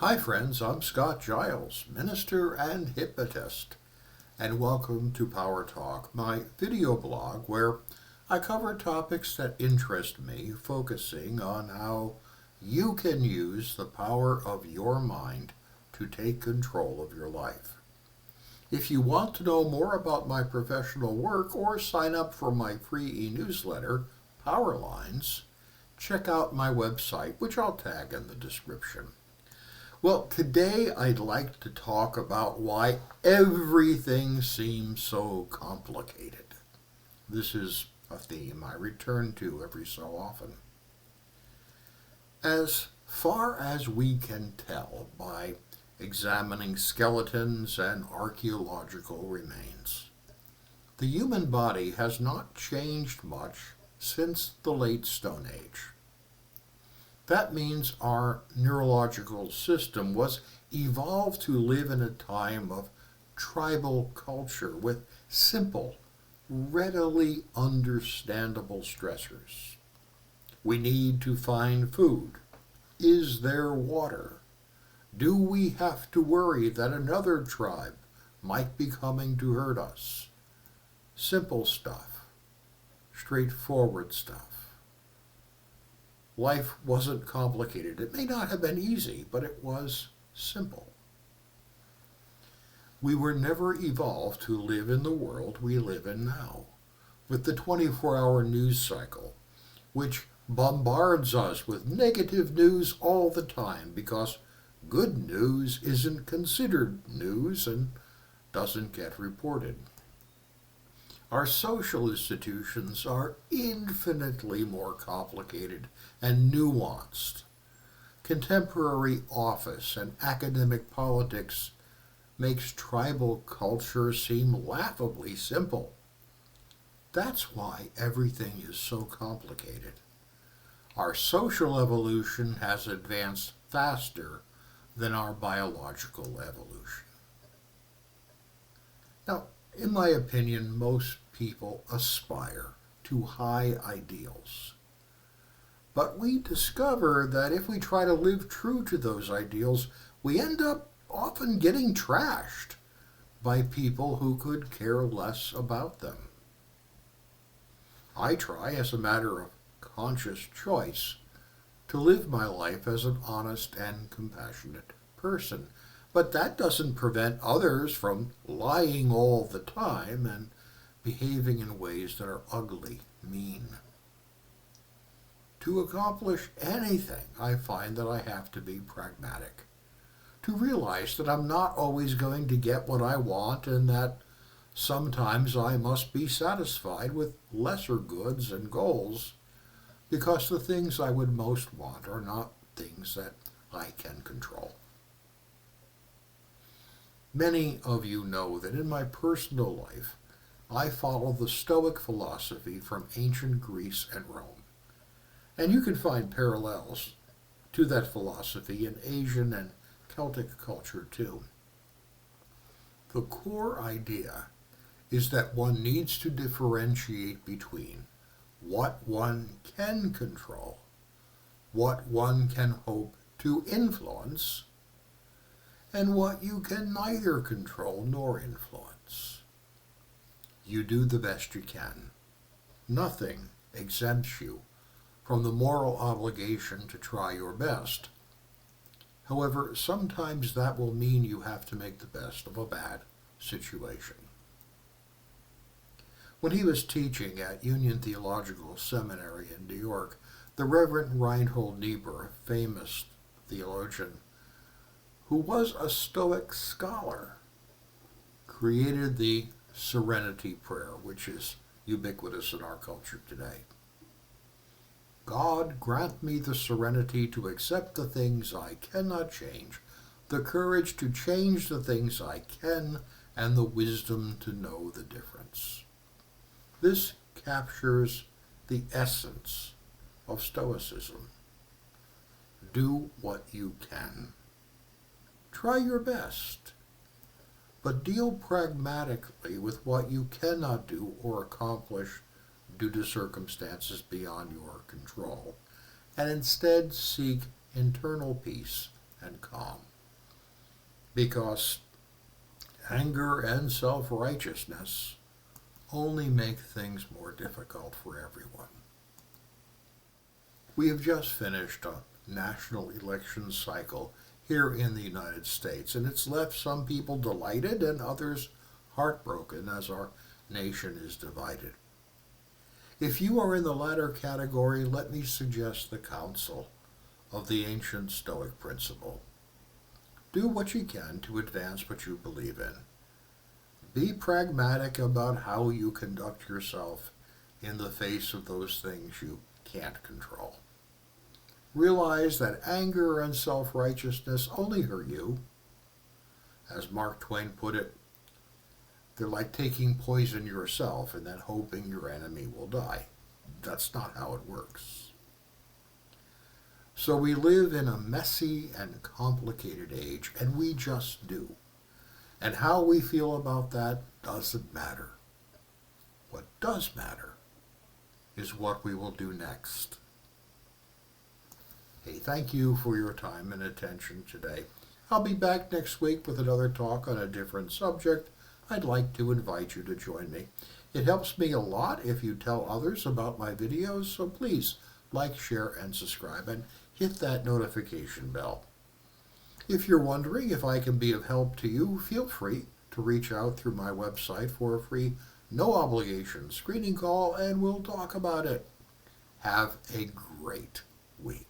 Hi, friends. I'm Scott Giles, minister and hypnotist, and welcome to Power Talk, my video blog where I cover topics that interest me, focusing on how you can use the power of your mind to take control of your life. If you want to know more about my professional work or sign up for my free e-newsletter, Power Lines, check out my website, which I'll tag in the description. Well, today I'd like to talk about why everything seems so complicated. This is a theme I return to every so often. As far as we can tell by examining skeletons and archaeological remains, the human body has not changed much since the late Stone Age. That means our neurological system was evolved to live in a time of tribal culture with simple, readily understandable stressors. We need to find food. Is there water? Do we have to worry that another tribe might be coming to hurt us? Simple stuff, straightforward stuff. Life wasn't complicated. It may not have been easy, but it was simple. We were never evolved to live in the world we live in now, with the 24-hour news cycle, which bombards us with negative news all the time because good news isn't considered news and doesn't get reported. Our social institutions are infinitely more complicated and nuanced. Contemporary office and academic politics makes tribal culture seem laughably simple. That's why everything is so complicated. Our social evolution has advanced faster than our biological evolution. Now, in my opinion, most people aspire to high ideals. But we discover that if we try to live true to those ideals, we end up often getting trashed by people who could care less about them. I try, as a matter of conscious choice, to live my life as an honest and compassionate person. But that doesn't prevent others from lying all the time and behaving in ways that are ugly, mean. To accomplish anything, I find that I have to be pragmatic. To realize that I'm not always going to get what I want and that sometimes I must be satisfied with lesser goods and goals because the things I would most want are not things that I can control. Many of you know that in my personal life, I follow the Stoic philosophy from ancient Greece and Rome. And you can find parallels to that philosophy in Asian and Celtic culture too. The core idea is that one needs to differentiate between what one can control, what one can hope to influence, and what you can neither control nor influence. You do the best you can. Nothing exempts you from the moral obligation to try your best. However, sometimes that will mean you have to make the best of a bad situation. When he was teaching at Union Theological Seminary in New York, the Reverend Reinhold Niebuhr, a famous theologian, who was a Stoic scholar, created the Serenity Prayer, which is ubiquitous in our culture today. God, grant me the serenity to accept the things I cannot change, the courage to change the things I can, and the wisdom to know the difference. This captures the essence of Stoicism. Do what you can. Try your best, but deal pragmatically with what you cannot do or accomplish due to circumstances beyond your control, and instead seek internal peace and calm. because anger and self-righteousness only make things more difficult for everyone. We have just finished a national election cycle here in the United States, and it's left some people delighted and others heartbroken as our nation is divided. If you are in the latter category, let me suggest the counsel of the ancient Stoic principle. Do what you can to advance what you believe in. Be pragmatic about how you conduct yourself in the face of those things you can't control. Realize that anger and self-righteousness only hurt you. As Mark Twain put it, they're like taking poison yourself and then hoping your enemy will die. That's not how it works. So we live in a messy and complicated age, and we just do. And how we feel about that doesn't matter. What does matter is what we will do next. Hey, thank you for your time and attention today. I'll be back next week with another talk on a different subject. I'd like to invite you to join me. It helps me a lot if you tell others about my videos, so please like, share, and subscribe, and hit that notification bell. If you're wondering if I can be of help to you, feel free to reach out through my website for a free, no-obligation screening call, and we'll talk about it. Have a great week.